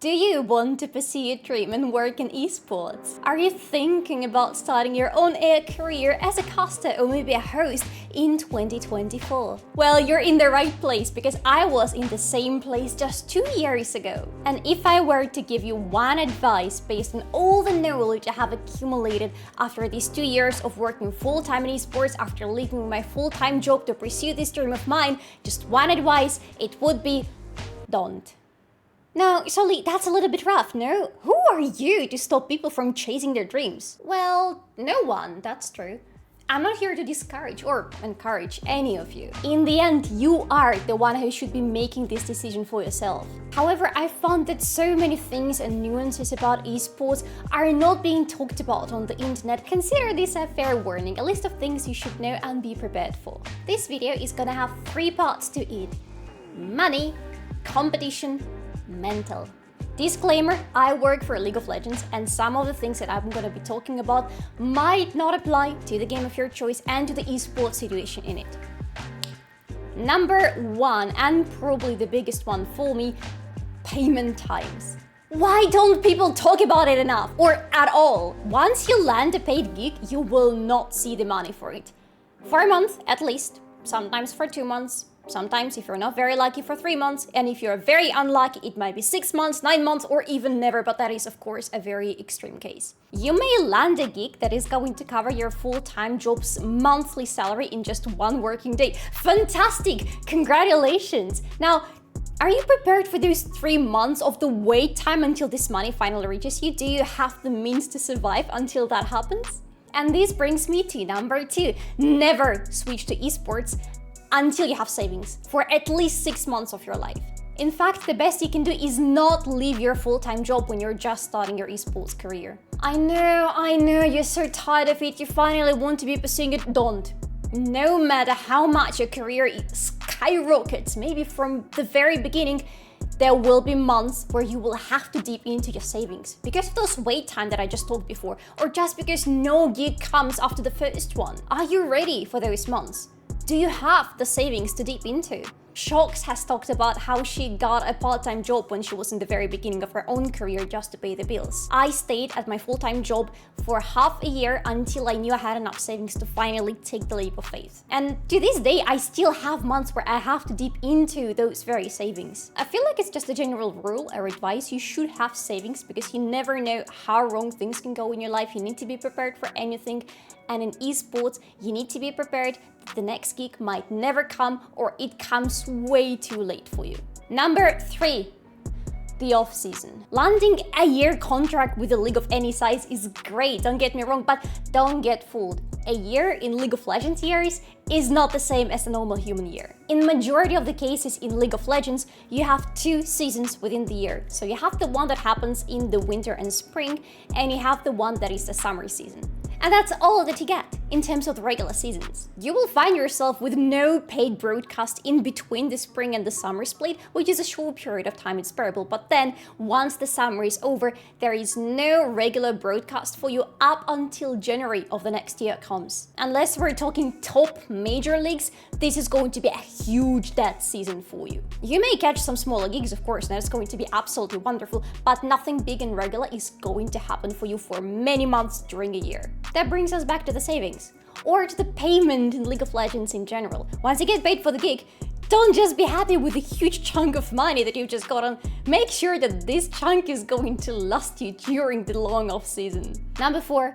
Do you want to pursue your dream and work in esports? Are you thinking about starting your own career as a caster or maybe a host in 2024? Well, you're in the right place because I was in the same place just 2 years ago. And if I were to give you one advice based on all the knowledge I have accumulated after these 2 years of working full-time in esports, after leaving my full-time job to pursue this dream of mine, just one advice, it would be don't. Now, Soli, that's a little bit rough, no? Who are you to stop people from chasing their dreams? Well, no one, that's true. I'm not here to discourage or encourage any of you. In the end, you are the one who should be making this decision for yourself. However, I found that so many things and nuances about esports are not being talked about on the internet. Consider this a fair warning, a list of things you should know and be prepared for. This video is gonna have 3 parts to it: money, competition, mental. Disclaimer, I work for League of Legends and some of the things that I'm going to be talking about might not apply to the game of your choice and to the esports situation in it. Number 1, and probably the biggest one for me, payment times. Why don't people talk about it enough or at all? Once you land a paid gig, you will not see the money for it. For a month at least, sometimes for 2 months. Sometimes, if you're not very lucky, for 3 months, and if you're very unlucky, it might be 6 months, 9 months, or even never, but that is, of course, a very extreme case. You may land a gig that is going to cover your full-time job's monthly salary in just 1 working day. Fantastic! Congratulations! Now, are you prepared for those 3 months of the wait time until this money finally reaches you? Do you have the means to survive until that happens? And this brings me to number 2. Never switch to esports until you have savings for at least 6 months of your life. In fact, the best you can do is not leave your full-time job when you're just starting your esports career. I know, you're so tired of it, you finally want to be pursuing it. Don't. No matter how much your career skyrockets, maybe from the very beginning, there will be months where you will have to dip into your savings because of those wait time that I just talked before, or just because no gig comes after the first one. Are you ready for those months? Do you have the savings to dip into? Shox has talked about how she got a part-time job when she was in the very beginning of her own career just to pay the bills. I stayed at my full-time job for half a year until I knew I had enough savings to finally take the leap of faith. And to this day, I still have months where I have to dip into those very savings. I feel like it's just a general rule or advice. You should have savings because you never know how wrong things can go in your life. You need to be prepared for anything. And in esports, you need to be prepared that the next gig might never come or it comes way too late for you. Number 3, the off-season. Landing a year contract with a league of any size is great, don't get me wrong, but don't get fooled. A year in League of Legends years is not the same as a normal human year. In majority of the cases in League of Legends, you have 2 seasons within the year. So you have the one that happens in the winter and spring, and you have the one that is the summer season. And that's all that you get in terms of the regular seasons. You will find yourself with no paid broadcast in between the spring and the summer split, which is a short period of time, it's bearable. But then, once the summer is over, there is no regular broadcast for you up until January of the next year comes. Unless we're talking top major leagues, this is going to be a huge dead season for you. You may catch some smaller gigs, of course, and that's going to be absolutely wonderful, but nothing big and regular is going to happen for you for many months during a year. That brings us back to the savings, or to the payment in League of Legends in general. Once you get paid for the gig, don't just be happy with a huge chunk of money that you just got on. Make sure that this chunk is going to last you during the long off season. Number 4,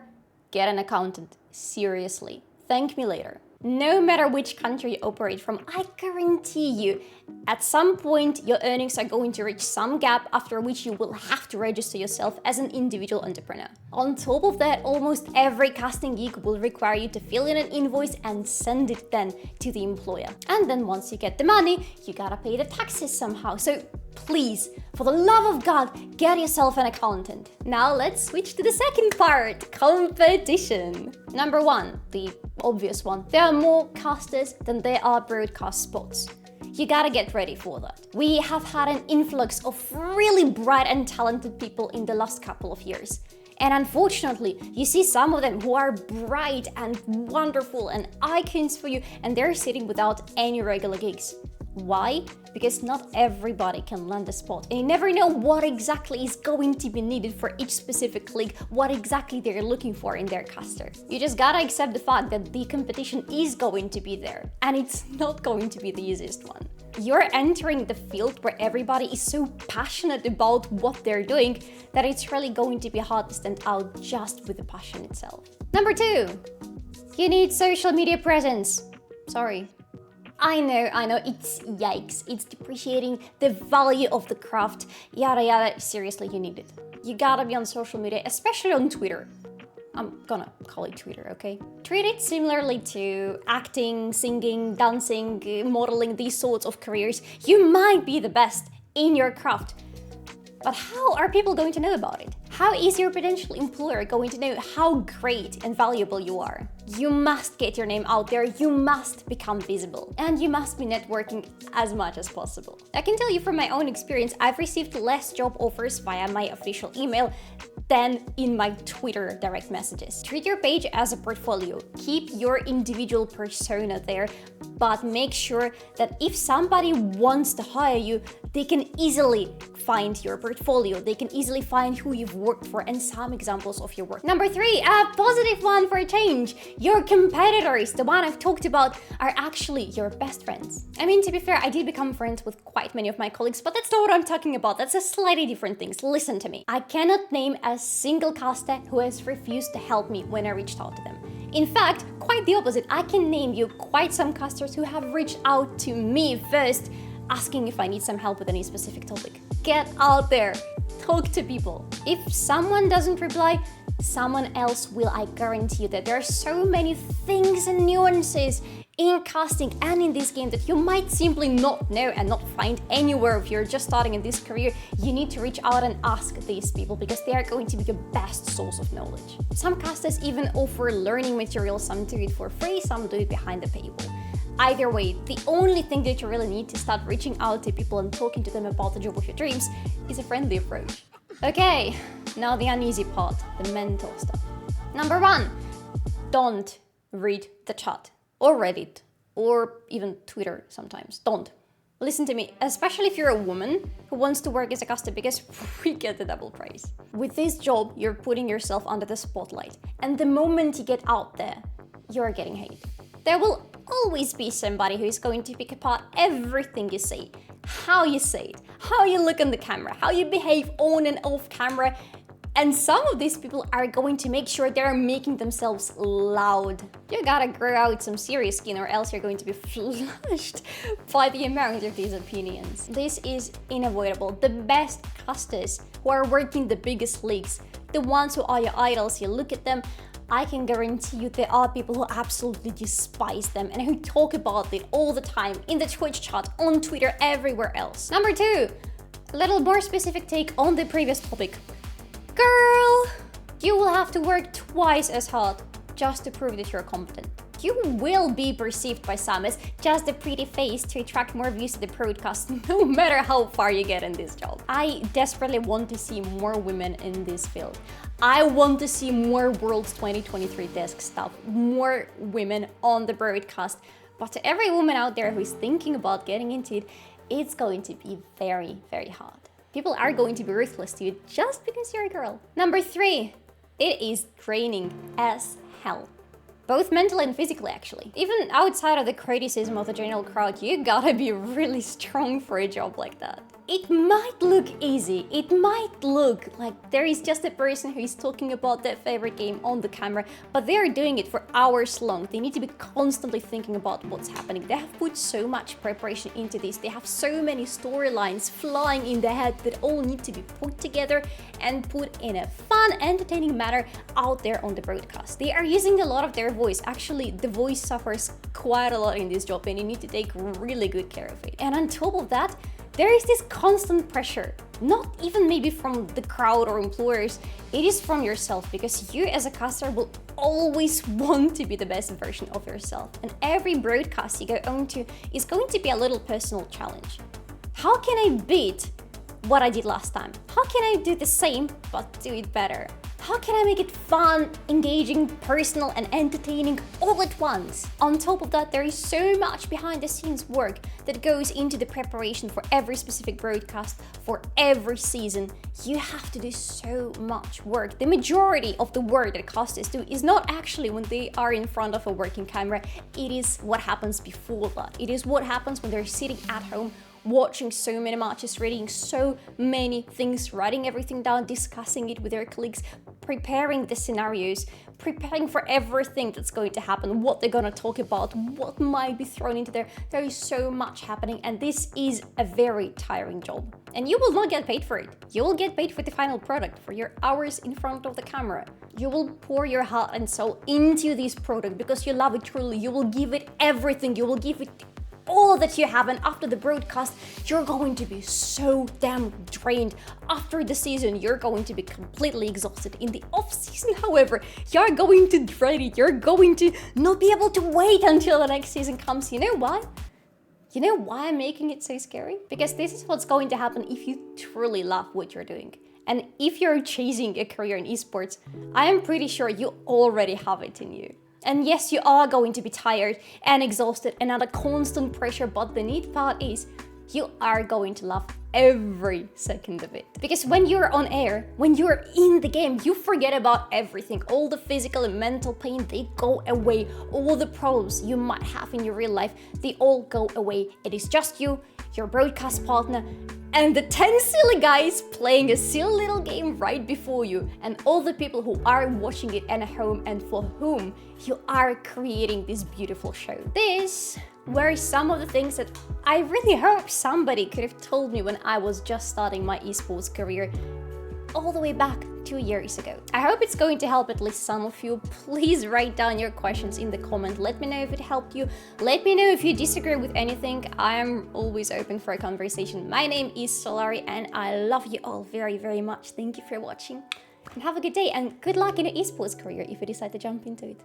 get an accountant. Seriously. Thank me later. No matter which country you operate from, I guarantee you, at some point your earnings are going to reach some gap after which you will have to register yourself as an individual entrepreneur. On top of that, almost every casting gig will require you to fill in an invoice and send it then to the employer. And then once you get the money, you gotta pay the taxes somehow. So please, for the love of God, get yourself an accountant. Now let's switch to the second part, competition. Number 1, the obvious one. There are more casters than there are broadcast spots. You gotta get ready for that. We have had an influx of really bright and talented people in the last couple of years. And unfortunately, you see some of them who are bright and wonderful and icons for you, and they're sitting without any regular gigs. Why? Because not everybody can land a spot, and you never know what exactly is going to be needed for each specific league, what exactly they're looking for in their caster. You just gotta accept the fact that the competition is going to be there, and it's not going to be the easiest one. You're entering the field where everybody is so passionate about what they're doing that it's really going to be hard to stand out just with the passion itself. Number 2, you need social media presence. Sorry. I know, it's yikes, it's depreciating the value of the craft, yada yada, seriously, you need it. You gotta be on social media, especially on Twitter. I'm gonna call it Twitter, okay? Treat it similarly to acting, singing, dancing, modeling, these sorts of careers. You might be the best in your craft, but how are people going to know about it? How is your potential employer going to know how great and valuable you are? You must get your name out there, you must become visible, and you must be networking as much as possible. I can tell you from my own experience, I've received less job offers via my official email than in my Twitter direct messages. Treat your page as a portfolio. Keep your individual persona there, but make sure that if somebody wants to hire you, they can easily find your portfolio. They can easily find who you've worked for and some examples of your work. Number 3, a positive one for a change. Your competitors, the one I've talked about, are actually your best friends. I mean, to be fair, I did become friends with quite many of my colleagues, but that's not what I'm talking about. That's a slightly different thing. Listen to me. I cannot name a single caster who has refused to help me when I reached out to them. In fact, quite the opposite. I can name you quite some casters who have reached out to me first, asking if I need some help with any specific topic. Get out there, talk to people. If someone doesn't reply, someone else will. I guarantee you that there are so many things and nuances in casting and in this game that you might simply not know and not find anywhere if you're just starting in this career. You need to reach out and ask these people because they are going to be your best source of knowledge. Some casters even offer learning materials, some do it for free, some do it behind the paywall. Either way, the only thing that you really need to start reaching out to people and talking to them about the job of your dreams is a friendly approach. Okay, now the uneasy part, the mental stuff. Number 1, don't read the chat or Reddit or even Twitter sometimes. Don't. Listen to me, especially if you're a woman who wants to work as a caster because we get the double price. With this job, you're putting yourself under the spotlight, and the moment you get out there, you're getting hate. There will always be somebody who is going to pick apart everything you say, how you say it, how you look on the camera, how you behave on and off camera, and some of these people are going to make sure they're making themselves loud. You gotta grow out some serious skin or else you're going to be flushed by the amount of these opinions. This is unavoidable. The best casters who are working the biggest leagues, the ones who are your idols, you look at them, I can guarantee you there are people who absolutely despise them and who talk about it all the time in the Twitch chat, on Twitter, everywhere else. Number 2, a little more specific take on the previous topic. Girl, you will have to work twice as hard just to prove that you're competent. You will be perceived by some as just a pretty face to attract more views to the broadcast, no matter how far you get in this job. I desperately want to see more women in this field. I want to see more Worlds 2023 desk stuff, more women on the broadcast. But to every woman out there who is thinking about getting into it, it's going to be very, very hard. People are going to be ruthless to you just because you're a girl. Number 3, it is draining as hell. Both mentally and physically, actually. Even outside of the criticism of the general crowd, you gotta be really strong for a job like that. It might look easy, it might look like there is just a person who is talking about their favorite game on the camera, but they are doing it for hours long. They need to be constantly thinking about what's happening. They have put so much preparation into this. They have so many storylines flying in their head that all need to be put together and put in a fun, entertaining manner out there on the broadcast. They are using a lot of their voice. Actually, the voice suffers quite a lot in this job and you need to take really good care of it. And on top of that, there is this constant pressure, not even maybe from the crowd or employers, it is from yourself, because you as a caster will always want to be the best version of yourself. And every broadcast you go on to is going to be a little personal challenge. How can I beat what I did last time? How can I do the same but do it better? How can I make it fun, engaging, personal, and entertaining all at once? On top of that, there is so much behind the scenes work that goes into the preparation for every specific broadcast, for every season. You have to do so much work. The majority of the work that casters do is not actually when they are in front of a working camera. It is what happens before that. It is what happens when they're sitting at home watching so many matches, reading so many things, writing everything down, discussing it with their colleagues, preparing the scenarios, preparing for everything that's going to happen, what they're going to talk about, what might be thrown into there. There is so much happening, and this is a very tiring job. And you will not get paid for it. You will get paid for the final product, for your hours in front of the camera. You will pour your heart and soul into this product because you love it truly. You will give it everything. You will give it all that you have, and after the broadcast you're going to be so damn drained. After the season you're going to be completely exhausted. In the off season, however, you're going to dread it. You're going to not be able to wait until the next season comes. You know why? You know why I'm making it so scary? Because this is what's going to happen if you truly love what you're doing. And if you're chasing a career in esports, I am pretty sure you already have it in you. And yes, you are going to be tired and exhausted and under constant pressure, but the neat part is you are going to love every second of it. Because when you're on air, when you're in the game, you forget about everything. All the physical and mental pain, they go away. All the problems you might have in your real life, they all go away. It is just you, your broadcast partner, and the 10 silly guys playing a silly little game right before you, and all the people who are watching it at home and for whom you are creating this beautiful show. These were some of the things that I really hope somebody could have told me when I was just starting my esports career all the way back 2 years ago. I hope it's going to help at least some of you. Please write down your questions in the comment. Let me know if it helped you. Let me know if you disagree with anything. I am always open for a conversation. My name is Solari and I love you all very, very much. Thank you for watching and have a good day and good luck in your esports career if you decide to jump into it.